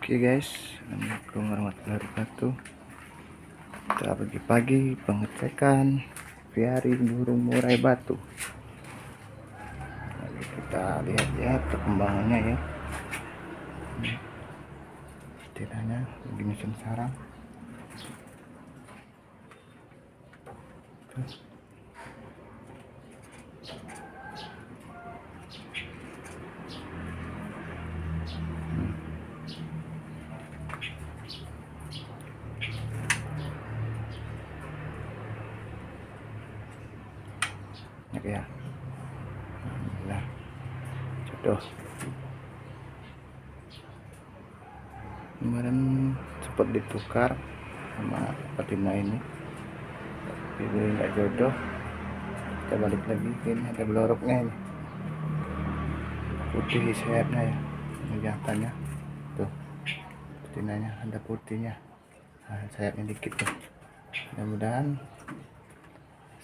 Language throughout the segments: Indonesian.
Oke guys, Assalamualaikum warahmatullahi wabarakatuh. Kita pagi-pagi pengecekan apiari burung murai batu. Mari kita lihat ya perkembangannya ya. Setidaknya begini sarang. Ya, alhamdulillah jodoh. Kemarin sempat ditukar sama patina ini, tapi nggak jodoh. Kita balik lagi, ini ada beloroknya ini, putih sayapnya ya, ini jantannya tuh, patinanya ada putihnya, nah, sayapnya dikit tuh. Mudah-mudahan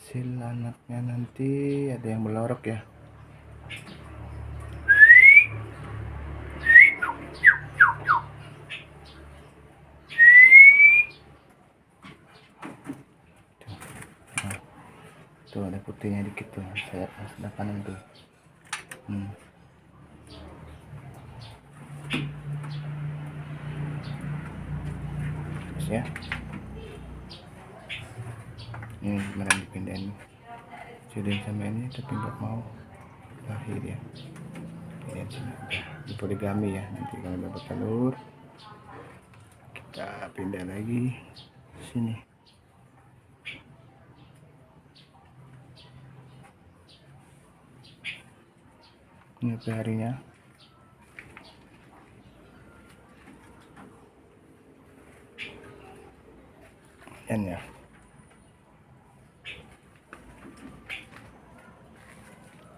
hasil anaknya nanti ada yang belorok ya. Tuh ada putihnya dikit tuh, sayap sebelah kanan tuh. Terus ya, ini kemarin dipindahin sudah sama ini, tapi nggak mau lahir ya. Ini sini udah di poligami ya, nanti kalau dapat telur kita pindah lagi sini. Ini harinya ya.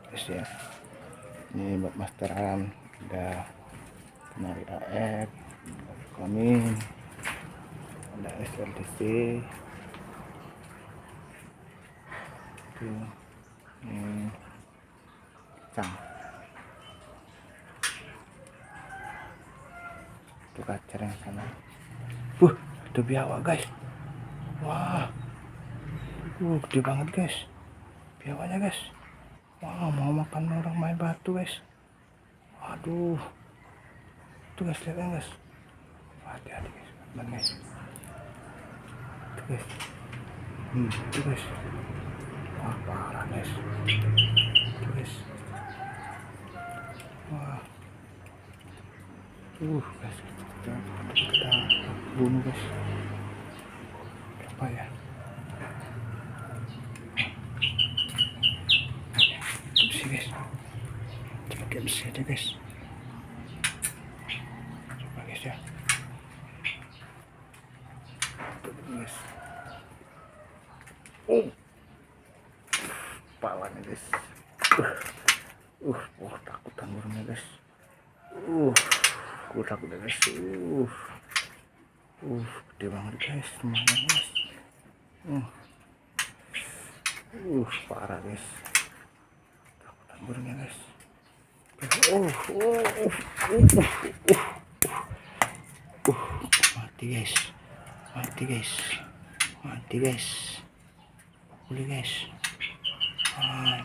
Terus ya, ini buat masteran ada kenari AF, kami ada SLTC tuh, ini cang tuh, kacer yang sana. Ada biawak guys, wah, gede banget guys biawaknya guys. Wah, mau makan orang main batu guys. Waduh, tuh guys, lihat guys, hati-hati guys, guys. Tuh guys, tuh guys, wah parah guys, tuh guys, wah, guys, kita bunuh guys, apa ya? Guys, coba bersih aja guys, coba guys ya, tuh guys, palanya guys, takutan burungnya guys, aku takut guys, gede banget guys, semuanya guys, parah guys, takutan burungnya guys. Mati guys, mati guys, mati guys, boleh guys,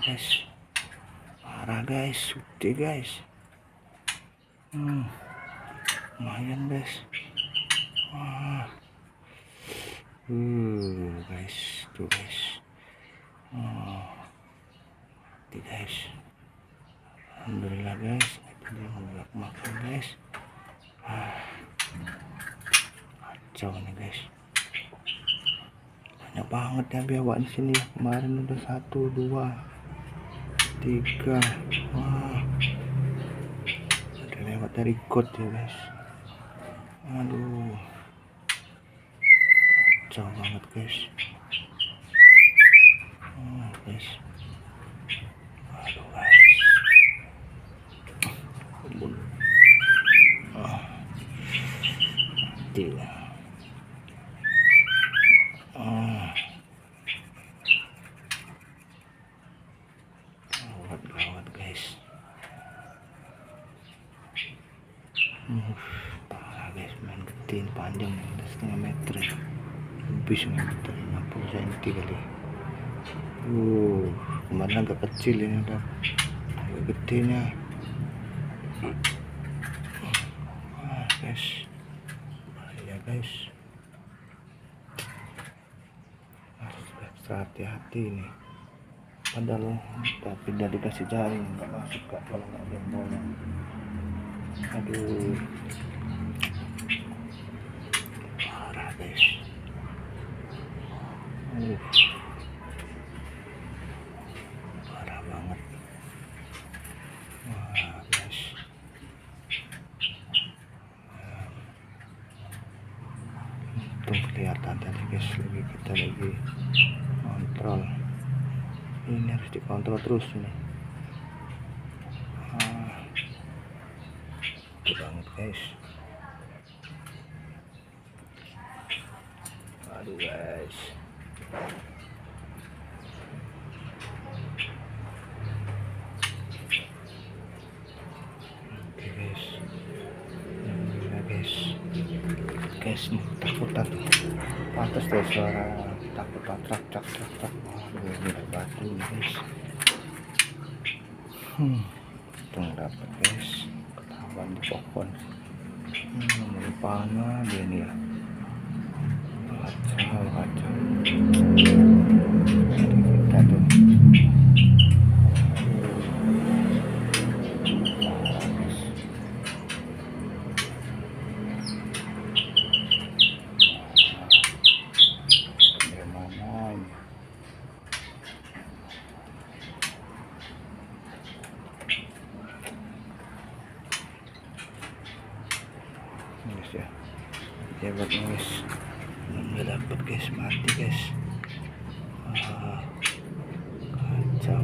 guys, parah guys, gede guys, lumayan guys, guys, tuh guys, mati guys, alhamdulillah guys, dia nggak makan guys, kacau nih guys, banyak banget ya biawak di sini. Kemarin udah 1, 2, 3, wah, ada lewat dari got ya guys, aduh, kacau banget guys, guys, aduh guys, mati lah, gawat guys, parah guys, main gede ini panjang nih, udah setengah meter ya, lebih setengah meter, 60 cm kali. Kemarin agak kecil, ini udah agak gedenya. Guys, ya guys, harus ekstra hati-hati nih. Padahal tapi udah dikasih jaring, nggak masuk kak kalau nggak ada yang bolong. Aduh, parah guys. Parah banget. Wah guys, untung kelihatan tadi guys, kita lagi kontrol. Ini harus dikontrol terus nih. Itu banget guys. Aduh guys, oke guys, ya guys nih takutan, pantas deh suara takutan trak. Aduh, ini ada batu nih guys. Untung dapat guys, ketahuan di pohon. Mau panah dia nih ya. Kacau. Kita tuh. Bagaimana ini? Guys ya, hebat guys. Nggak dapet guys, mati guys. Kacau.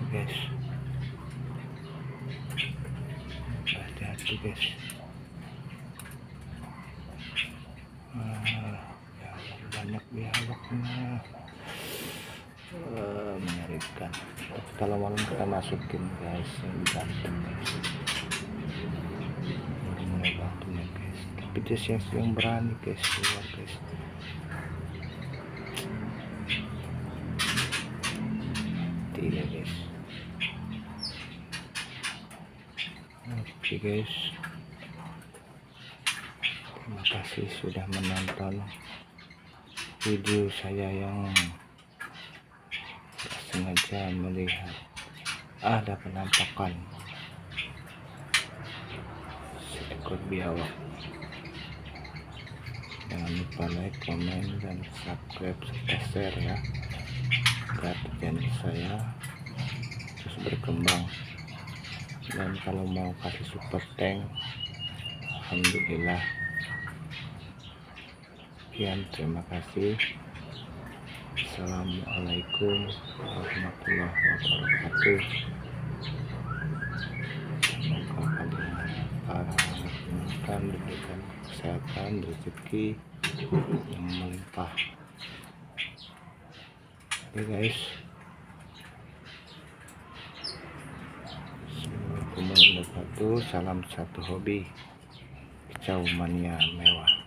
Guys, hati-hati guys. Ya, banyak biawaknya. Mengerikan. Tapi kalau malam kita masukin guys, yang dibanting guys, mulai bantunya guys. Tapi dia yang berani guys, keluar guys. Tidak guys. Oke guys, terima kasih sudah menonton video saya yang sengaja melihat ada penampakan seekor biawak. Jangan lupa like, komen, dan subscribe serta share ya, agar channel saya terus berkembang. Dan kalau mau kasih super tank, alhamdulillah. Sekian, terima kasih. Assalamualaikum warahmatullahi wabarakatuh. Semoga kalian para anak diberikan kesehatan, rezeki yang melimpah. Oke guys, assalamualaikum warahmatullahi wabarakatuh. Salam satu hobi, kicau mania mewah.